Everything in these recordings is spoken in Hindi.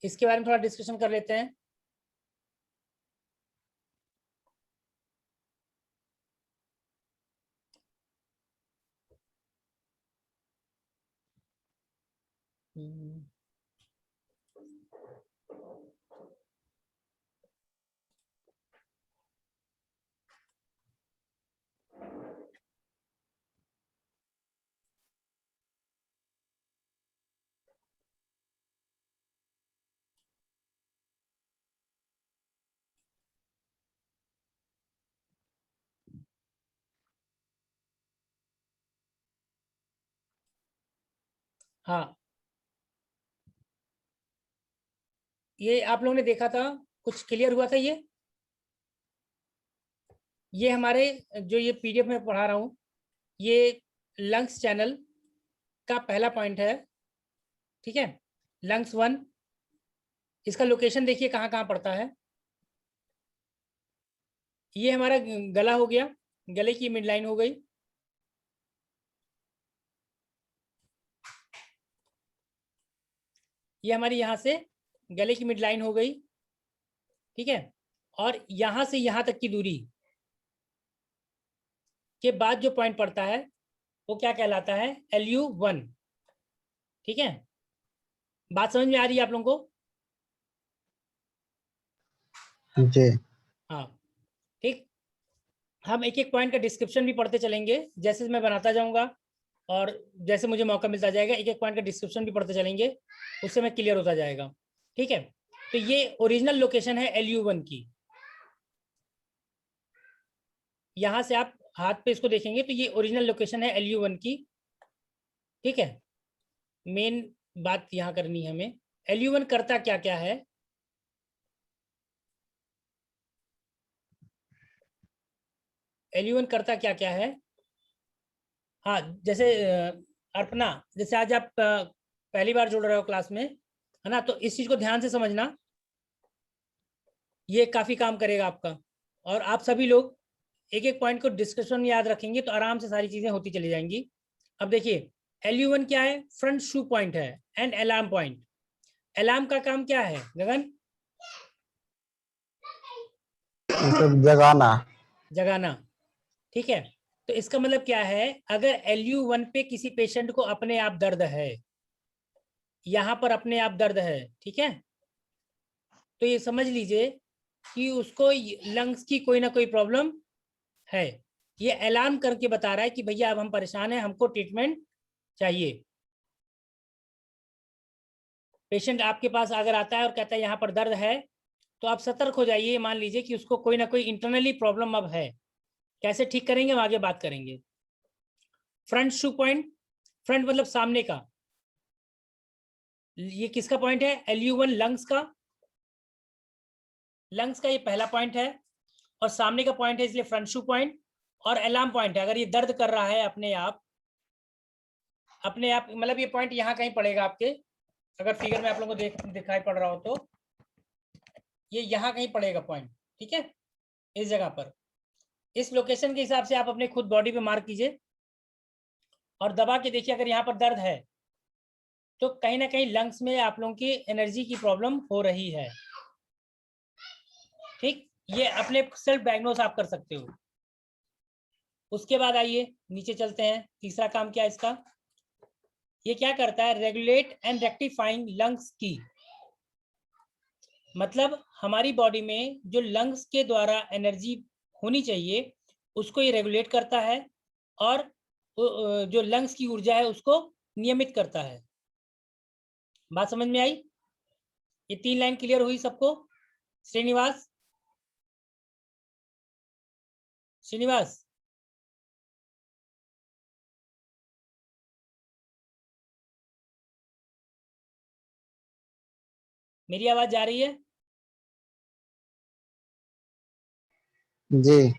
इसके बारे में थोड़ा डिस्कशन कर लेते हैं। हाँ, ये आप लोगों ने देखा था, कुछ क्लियर हुआ था। ये हमारे जो ये पीडीएफ में पढ़ा रहा हूँ, ये लंग्स चैनल का पहला पॉइंट है। ठीक है, लंग्स 1, इसका लोकेशन देखिए कहाँ कहाँ पड़ता है। ये हमारा गला हो गया, गले की मिड लाइन हो गई। ये हमारी यहाँ से गले की मिड लाइन हो गई। ठीक है, और यहाँ से यहाँ तक की दूरी के बाद जो पॉइंट पड़ता है वो क्या कहलाता है? LU1। ठीक है, बात समझ में आ रही है आप लोगों को? जी। हाँ, ठीक। हम एक एक पॉइंट का डिस्क्रिप्शन भी पढ़ते चलेंगे, जैसे मैं बनाता जाऊंगा और जैसे मुझे मौका मिलता जाएगा एक एक पॉइंट का डिस्क्रिप्शन भी पढ़ते चलेंगे, उससे मैं क्लियर होता जाएगा। ठीक है, तो ये ओरिजिनल लोकेशन है LU1 की। यहाँ से आप हाथ पे इसको देखेंगे तो ये ओरिजिनल लोकेशन है LU1 की। ठीक है, मेन बात यहाँ करनी है हमें, LU1 करता क्या क्या है। LU1 करता क्या क्या है? हाँ, जैसे अर्पणा, जैसे आज आप पहली बार जुड़ रहे हो क्लास में, है ना, तो इस चीज को ध्यान से समझना, ये काफी काम करेगा आपका। और आप सभी लोग एक एक पॉइंट को डिस्कशन याद रखेंगे तो आराम से सारी चीजें होती चली जाएंगी। अब देखिए, LU1 क्या है? फ्रंट शू पॉइंट है एंड अलार्म पॉइंट। अलार्म का काम क्या है गगन? मतलब जगाना। जगाना। ठीक है, तो इसका मतलब क्या है? अगर LU1 पे किसी पेशेंट को अपने आप दर्द है, यहाँ पर अपने आप दर्द है, ठीक है, तो ये समझ लीजिए कि उसको लंग्स की कोई ना कोई प्रॉब्लम है। ये अलार्म करके बता रहा है कि भैया अब हम परेशान हैं, हमको ट्रीटमेंट चाहिए। पेशेंट आपके पास अगर आता है और कहता है यहाँ पर दर्द है, तो आप सतर्क हो जाइए, मान लीजिए कि उसको कोई ना कोई इंटरनली प्रॉब्लम अब है। कैसे ठीक करेंगे हम आगे बात करेंगे। फ्रंट शू पॉइंट, फ्रंट मतलब सामने का, ये किसका पॉइंट है? LU1 लंग्स का। लंग्स का ये पहला पॉइंट है और सामने का पॉइंट है, इसलिए फ्रंट शू पॉइंट। और अलार्म पॉइंट है, अगर ये दर्द कर रहा है अपने आप, अपने आप मतलब ये पॉइंट यहाँ कहीं पड़ेगा आपके, अगर फिगर में आप लोगों को दिखाई पड़ रहा हो तो ये यहाँ कहीं पड़ेगा पॉइंट। ठीक है, इस जगह पर, इस लोकेशन के हिसाब से आप अपने खुद बॉडी पे मार्क कीजिए और दबा के देखिए, अगर यहाँ पर दर्द है तो कहीं ना कहीं लंग्स में आप लोगों की एनर्जी की प्रॉब्लम हो रही है। ठीक, ये अपने सेल्फ डायग्नोस आप कर सकते हो। उसके बाद आइए नीचे चलते हैं, तीसरा काम क्या है इसका? ये क्या करता है? रेगुलेट एंड रेक्टिफाइंग लंग्स की। मतलब हमारी बॉडी में जो लंग्स के द्वारा एनर्जी होनी चाहिए उसको ये रेगुलेट करता है और जो लंग्स की ऊर्जा है उसको नियमित करता है। बात समझ में आई? ये 3 लाइन क्लियर हुई सबको? श्रीनिवास, श्रीनिवास, मेरी आवाज जा रही है? जी।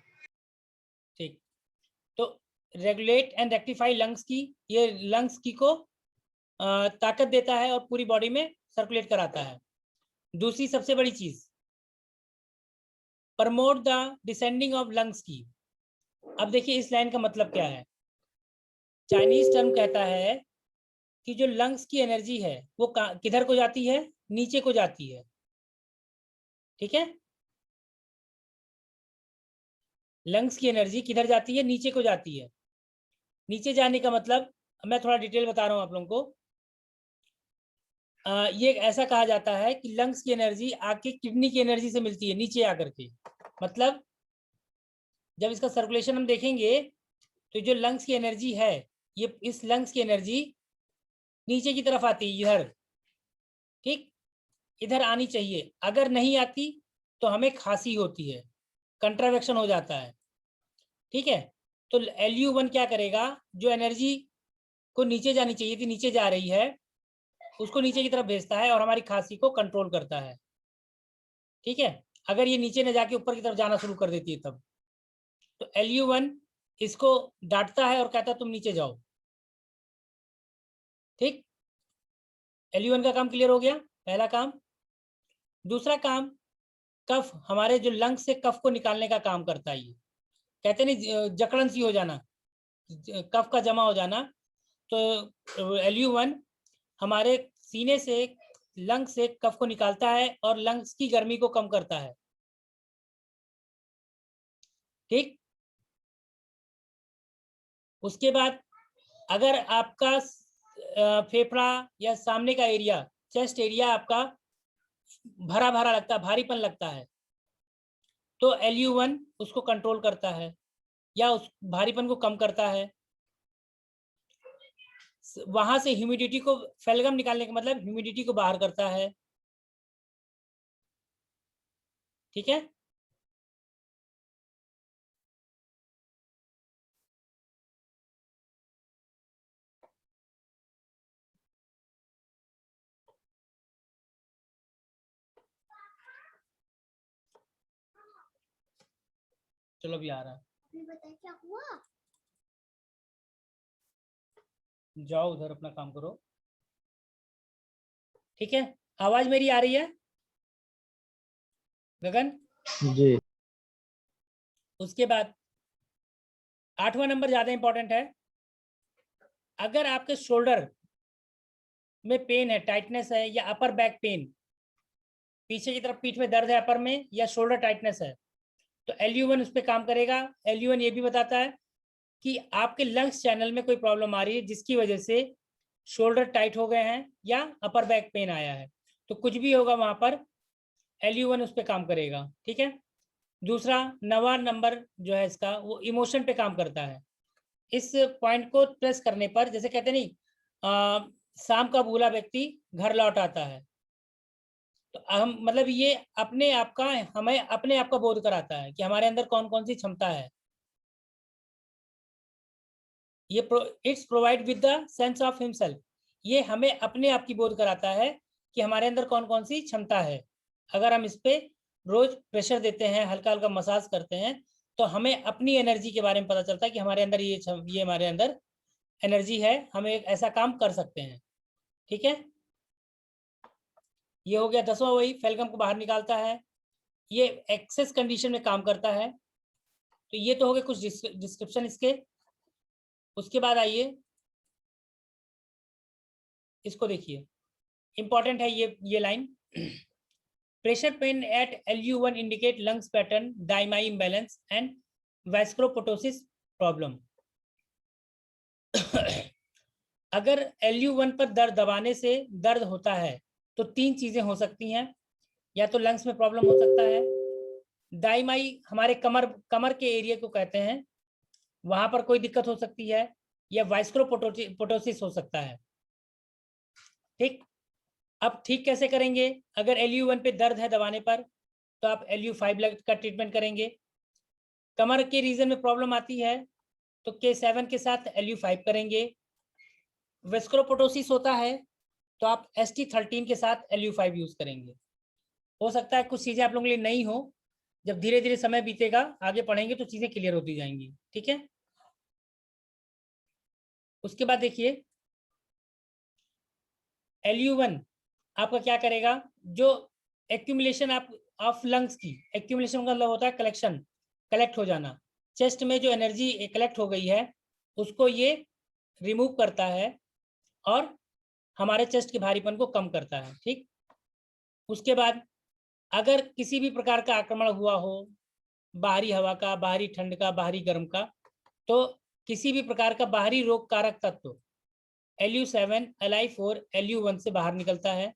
ठीक, तो रेगुलेट एंड रेक्टिफाई लंग्स की, ये लंग्स की को ताकत देता है और पूरी बॉडी में सर्कुलेट कराता है। दूसरी सबसे बड़ी चीज, promote the descending of lungs की। अब देखिए इस लाइन का मतलब क्या है। चाइनीज टर्म कहता है कि जो लंग्स की एनर्जी है वो किधर को जाती है? नीचे को जाती है, ठीक है। लंग्स की एनर्जी किधर जाती है? नीचे को जाती है। नीचे जाने का मतलब, मैं थोड़ा डिटेल बता रहा हूं आप लोगों को। ये ऐसा कहा जाता है कि लंग्स की एनर्जी आके किडनी की एनर्जी से मिलती है नीचे आकर के। मतलब जब इसका सर्कुलेशन हम देखेंगे तो जो लंग्स की एनर्जी है, ये इस लंग्स की एनर्जी नीचे की तरफ आती है इधर, ठीक, इधर आनी चाहिए। अगर नहीं आती तो हमें खांसी होती है, कंट्रावेक्शन हो जाता है, ठीक है। तो LU1 क्या करेगा, जो एनर्जी को नीचे जानी चाहिए थी नीचे जा रही है, उसको नीचे की तरफ भेजता है और हमारी खांसी को कंट्रोल करता है, ठीक है। अगर ये नीचे न जाके ऊपर की तरफ जाना शुरू कर देती है तब, तो LU1 इसको डांटता है और कहता है तुम नीचे जाओ, ठीक। LU1 का काम क्लियर हो गया, पहला काम। दूसरा काम, कफ, हमारे जो लंग्स से कफ को निकालने का काम करता है। ये कहते नहीं जकड़न सी हो जाना, कफ का जमा हो जाना, तो LU1 हमारे सीने से, लंग्स से कफ को निकालता है और लंग्स की गर्मी को कम करता है, ठीक। उसके बाद अगर आपका फेफड़ा या सामने का एरिया, चेस्ट एरिया आपका भरा भरा लगता है, भारीपन लगता है, तो LU1 उसको कंट्रोल करता है या उस भारीपन को कम करता है। वहां से ह्यूमिडिटी को, फेलगम निकालने का मतलब ह्यूमिडिटी को बाहर करता है, ठीक है। चलो अभी आ रहा है, क्या हुआ? जाओ उधर अपना काम करो, ठीक है। आवाज मेरी आ रही है गगन? जी। उसके बाद 8वां नंबर ज्यादा इंपॉर्टेंट है। अगर आपके शोल्डर में पेन है, टाइटनेस है, या अपर बैक पेन, पीछे की तरफ पीठ में दर्द है अपर में, या शोल्डर टाइटनेस है, तो LU1 उस पर काम करेगा। LU1 ये भी बताता है कि आपके लंग्स चैनल में कोई प्रॉब्लम आ रही है जिसकी वजह से शोल्डर टाइट हो गए हैं या अपर बैक पेन आया है, तो कुछ भी होगा वहां पर LU1 उस पर काम करेगा, ठीक है। दूसरा 9वां नंबर जो है इसका, वो इमोशन पे काम करता है। इस पॉइंट को प्रेस करने पर, जैसे कहते नहीं शाम का भूला व्यक्ति घर लौट आता है, तो हम मतलब ये अपने आप का, हमें अपने आप का बोध कराता है कि हमारे अंदर कौन कौन सी क्षमता है। ये it's provide with the sense of himself, ये हमें अपने आप की बोध कराता है कि हमारे अंदर कौन कौन सी क्षमता है। अगर हम इस पे रोज प्रेशर देते हैं, हल्का हल्का मसाज करते हैं, तो हमें अपनी एनर्जी के बारे में पता चलता है कि हमारे अंदर ये हमारे अंदर एनर्जी है, हम एक ऐसा काम कर सकते हैं, ठीक है। ये हो गया 10वां, वही फेलगम को बाहर निकालता है, ये एक्सेस कंडीशन में काम करता है। तो ये तो हो गए कुछ डिस्क्रिप्शन इसके। उसके बाद आइए इसको देखिए, इंपॉर्टेंट है ये line. Pressure pain at LU1 indicate lungs pattern, डायमाई इम्बैलेंस एंड वैस्कुलोपोटोसिस प्रॉब्लम। अगर LU1 पर दर्द दबाने से दर्द होता है तो 3 चीजें हो सकती हैं, या तो लंग्स में प्रॉब्लम हो सकता है, दाईमाई हमारे कमर के एरिया को कहते हैं, वहां पर कोई दिक्कत हो सकती है, या वाइस्क्रोपोटोसिस हो सकता है, ठीक। अब ठीक कैसे करेंगे? अगर LU1 पे दर्द है दबाने पर, तो आप LU5 का ट्रीटमेंट करेंगे। कमर के रीजन में प्रॉब्लम आती है तो K7 के साथ LU5 करेंगे। वेस्क्रोपोटोसिस होता है तो आप ST13 के साथ LU5 यूज करेंगे। हो सकता है कुछ चीजें आप लोगों के लिए नहीं हो, जब धीरे धीरे समय बीतेगा आगे पढ़ेंगे तो चीजें क्लियर होती जाएंगी, ठीक है। उसके बाद देखिए LU1 आपका क्या करेगा, जो एक्यूमुलेशन आप ऑफ लंग्स की, एक्यूमुलेशन का मतलब होता है कलेक्शन, कलेक्ट हो जाना, चेस्ट में जो एनर्जी कलेक्ट हो गई है उसको ये रिमूव करता है और हमारे चेस्ट के भारीपन को कम करता है, ठीक। उसके बाद अगर किसी भी प्रकार का आक्रमण हुआ हो, बाहरी हवा का, बाहरी ठंड का, बाहरी गर्म का, तो किसी भी प्रकार का बाहरी रोग कारक तत्व Lu7, Li4, Lu1 से बाहर निकलता है।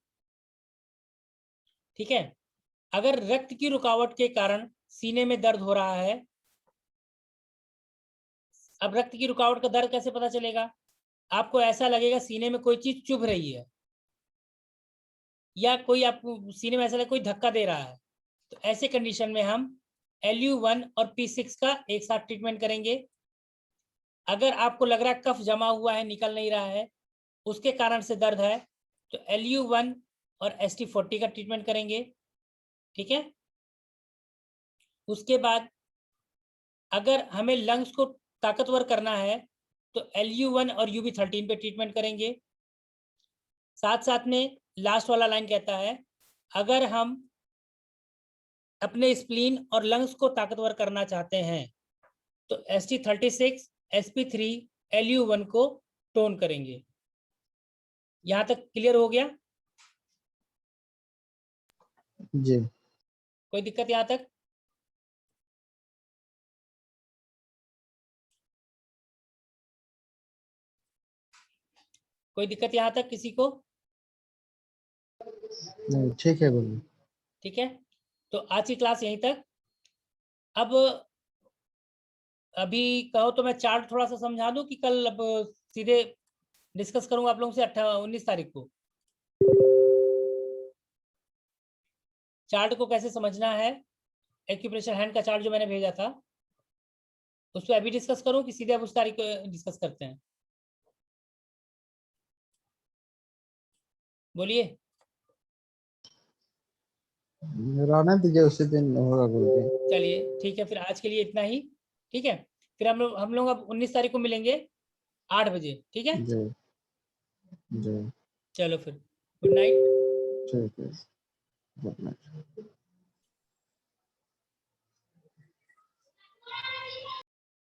ठीक है। अगर रक्त की रुकावट के कारण सीने में दर्द हो रहा है, अब रक्त की रुकावट का दर्द कैसे पता चलेगा? आपको ऐसा लगेगा सीने में कोई चीज चुभ रही है, या कोई आपको सीने में ऐसा लगे कोई धक्का दे रहा है, तो ऐसे कंडीशन में हम Lu1 और P6 का एक साथ ट्रीटमेंट करेंगे। अगर आपको लग रहा है कफ जमा हुआ है, निकल नहीं रहा है, उसके कारण से दर्द है, तो Lu1 और ST40 का ट्रीटमेंट करेंगे। ठीक है। उसके बाद अगर हमें लंग्स को ताकतवर करना है, तो Lu1 और UB13 पे ट्रीटमेंट करेंगे। साथ साथ में लास्ट वाला लाइन कहता है, अगर हम अपने स्प्लीन और लंग्स को ताकतवर करना चाहते हैं, तो ST36, SP3, Lu1 को टोन करेंगे। यहां तक क्लियर हो गया? जी। कोई दिक्कत यहां तक? कोई दिक्कत यहां तक किसी को? नहीं, ठीक है गुरु। ठीक है, तो आज की क्लास यहीं तक। अब अभी कहो तो मैं चार्ट थोड़ा सा समझा दूं कि कल अब सीधे डिस्कस करूंगा आप लोगों से 19 तारीख को चार्ट को कैसे समझना है। एक्यूप्रेशर हैंड का चार्ट जो मैंने भेजा था, उस पर अभी डिस्कस करूं कि सीधे अब उस तारीख को डिस्कस करते हैं? बोलिए। रहने दीजिए, उसी दिन होगा गुरु जी। चलिए ठीक है, फिर आज के लिए इतना ही। ठीक है, फिर हम लोग अब 19 तारीख को मिलेंगे 8 बजे। ठीक है, जी जी। चलो फिर गुड नाइट। ठीक है, गुड नाइट।